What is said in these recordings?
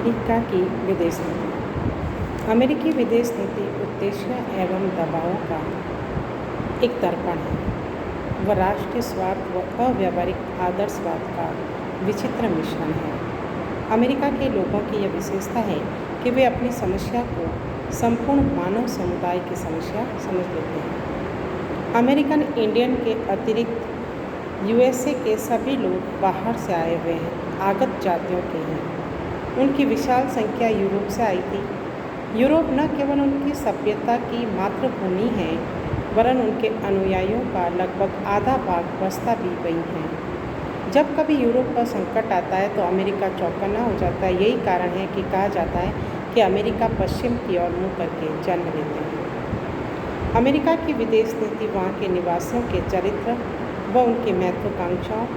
America की विदेश नीति। अमेरिकी विदेश नीति उद्देश्य एवं दबावों का एक दर्पण है। वह राष्ट्रीय स्वार्थ व अव्यावहारिक आदर्शवाद का विचित्र मिश्रण है। अमेरिका के लोगों की यह विशेषता है कि वे अपनी समस्या को संपूर्ण मानव समुदाय की समस्या समझ लेते हैं। अमेरिकन इंडियन के अतिरिक्त यूएसए के सभी लोग बाहर से आए हुए हैं, आगत जातियों के हैं। उनकी विशाल संख्या यूरोप से आई थी। यूरोप न केवल उनकी सभ्यता की मातृभूमि है, वरन उनके अनुयायियों का लगभग आधा भाग बसता भी वही है। जब कभी यूरोप पर संकट आता है तो अमेरिका चौकन्ना हो जाता है। यही कारण है कि कहा जाता है कि अमेरिका पश्चिम की ओर मुँह करके जन्म लेते हैं। अमेरिका की विदेश नीति वहाँ के निवासियों के चरित्र व उनकी महत्वाकांक्षाओं,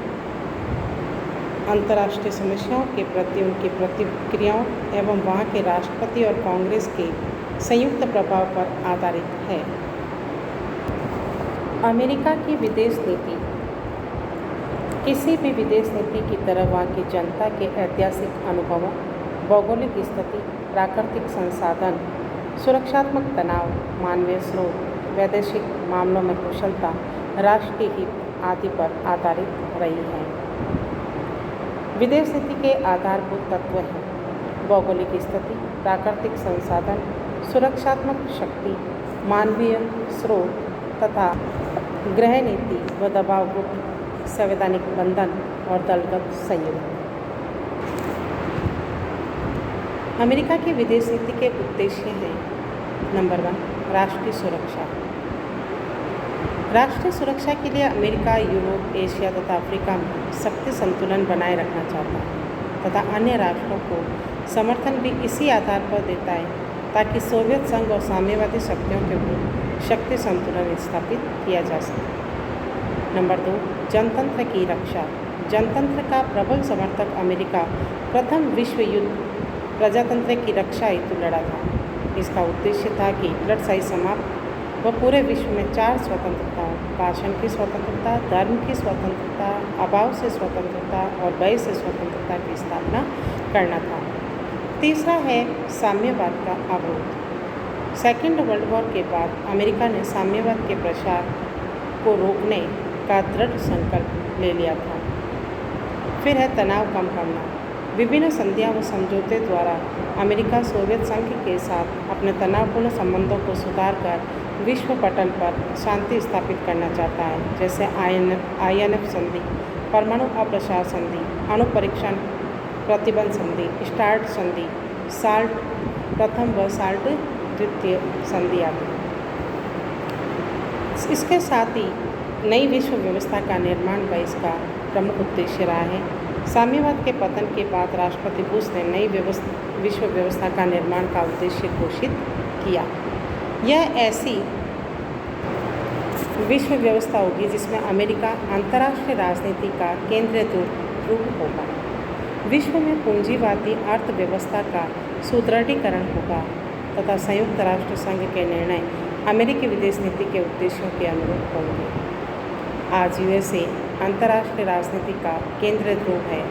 अंतर्राष्ट्रीय समस्याओं के प्रति उनकी प्रतिक्रियाओं एवं वहाँ के राष्ट्रपति और कांग्रेस के संयुक्त प्रभाव पर आधारित है। अमेरिका की विदेश नीति किसी भी विदेश नीति की तरह वहाँ की जनता के ऐतिहासिक अनुभवों, भौगोलिक स्थिति, प्राकृतिक संसाधन, सुरक्षात्मक तनाव, मानवीय स्रोत, वैदेशिक मामलों में कुशलता, राष्ट्रीय हित आदि पर आधारित रही है। विदेश नीति के आधारभूत तत्व हैं भौगोलिक स्थिति, प्राकृतिक संसाधन, सुरक्षात्मक शक्ति, मानवीय स्रोत तथा गृह नीति व दबाव गुट, संवैधानिक बंधन और दलगत संयुक्त। अमेरिका की विदेश नीति के उद्देश्य हैं: नंबर 1, राष्ट्रीय सुरक्षा। राष्ट्रीय सुरक्षा के लिए अमेरिका यूरोप, एशिया तथा अफ्रीका में शक्ति संतुलन बनाए रखना चाहता है तथा अन्य राष्ट्रों को समर्थन भी इसी आधार पर देता है ताकि सोवियत संघ और साम्यवादी शक्तियों के विरुद्ध शक्ति संतुलन स्थापित किया जा सके। नंबर 2, जनतंत्र की रक्षा। जनतंत्र का प्रबल समर्थक अमेरिका प्रथम विश्व युद्ध प्रजातंत्र की रक्षा हेतु लड़ा था। इसका उद्देश्य था कि हिटलरशाही समाप्त व पूरे विश्व में 4 स्वतंत्रताओं, भाषण की स्वतंत्रता, धर्म की स्वतंत्रता, अभाव से स्वतंत्रता और भय से स्वतंत्रता की स्थापना करना था। तीसरा है साम्यवाद का अवरोध। सेकेंड वर्ल्ड वॉर के बाद अमेरिका ने साम्यवाद के प्रसार को रोकने का दृढ़ संकल्प ले लिया था। फिर है तनाव कम करना। विभिन्न संधियां व समझौते द्वारा अमेरिका सोवियत संघ के साथ अपने तनावपूर्ण संबंधों को सुधार कर विश्व पटल पर शांति स्थापित करना चाहता है, जैसे INF संधि, परमाणु अप्रसार संधि, अणु परीक्षण प्रतिबंध संधि, स्टार्ट संधि, साल्ट प्रथम व साल्ट द्वितीय संधि आदि। इसके साथ ही नई विश्व व्यवस्था का निर्माण व इसका प्रमुख उद्देश्य रहा है। साम्यवाद के पतन के बाद राष्ट्रपति बुश ने नई विश्व व्यवस्था का निर्माण का उद्देश्य घोषित किया। यह ऐसी विश्व व्यवस्था होगी जिसमें अमेरिका अंतर्राष्ट्रीय राजनीति का केंद्रीय रूप होगा। विश्व में पूंजीवादी अर्थव्यवस्था का सुदृढ़ीकरण होगा तथा संयुक्त राष्ट्र संघ के निर्णय अमेरिकी विदेश नीति के उद्देश्यों के अनुरूप होंगे। आज यूएसए अंतर्राष्ट्रीय राजनीति का केंद्रीय ध्रुव है।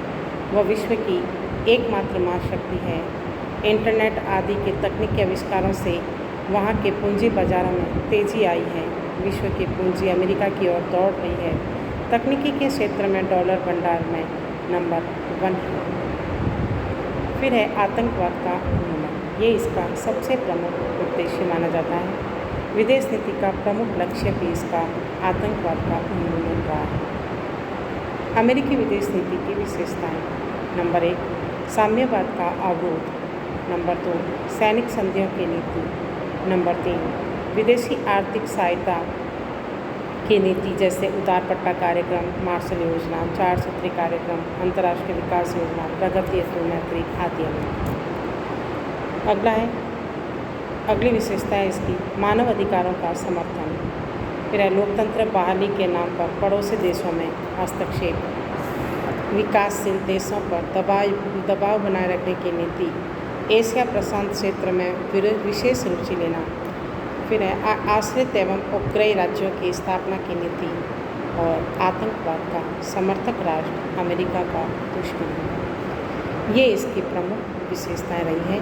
वह विश्व की एकमात्र महाशक्ति है। इंटरनेट आदि के तकनीकी आविष्कारों से वहाँ के पूंजी बाजारों में तेजी आई है। विश्व की पूंजी अमेरिका की ओर दौड़ रही है। तकनीकी के क्षेत्र में डॉलर भंडार में नंबर 1 है। फिर है आतंकवाद का उन्मूलन। ये इसका सबसे प्रमुख उद्देश्य माना जाता है। विदेश नीति का प्रमुख लक्ष्य भी इसका आतंकवाद का उन्मूलन रहा है। अमेरिकी विदेश नीति की विशेषताएं: नंबर 1, साम्यवाद का अवरोध। नंबर 2, सैनिक संधियों की नीति। नंबर 3, विदेशी आर्थिक सहायता की नीति, जैसे उदारपट्टा कार्यक्रम, मार्शल योजना, 4 सूत्री कार्यक्रम, अंतर्राष्ट्रीय विकास योजना, प्रगति हेतु मैत्री आदि। अगला है अगली विशेषता है इसकी मानव अधिकारों का समर्थन। फिर है लोकतंत्र बहाली के नाम पर पड़ोसी देशों में हस्तक्षेप, विकासशील देशों पर दबाव बनाए रखने की नीति, एशिया प्रशांत क्षेत्र में विशेष रुचि लेना। फिर है आश्रित एवं उपग्रही राज्यों की स्थापना की नीति और आतंकवाद का समर्थक राष्ट्र अमेरिका का दुश्मन है। ये इसकी प्रमुख विशेषताएं रही हैं।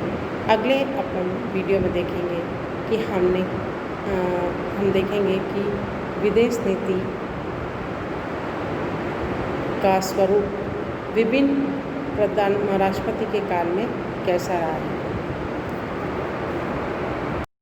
अगले अपन वीडियो में देखेंगे कि हम देखेंगे कि विदेश नीति का स्वरूप विभिन्न राष्ट्रपति के काल में कैसा रहा है।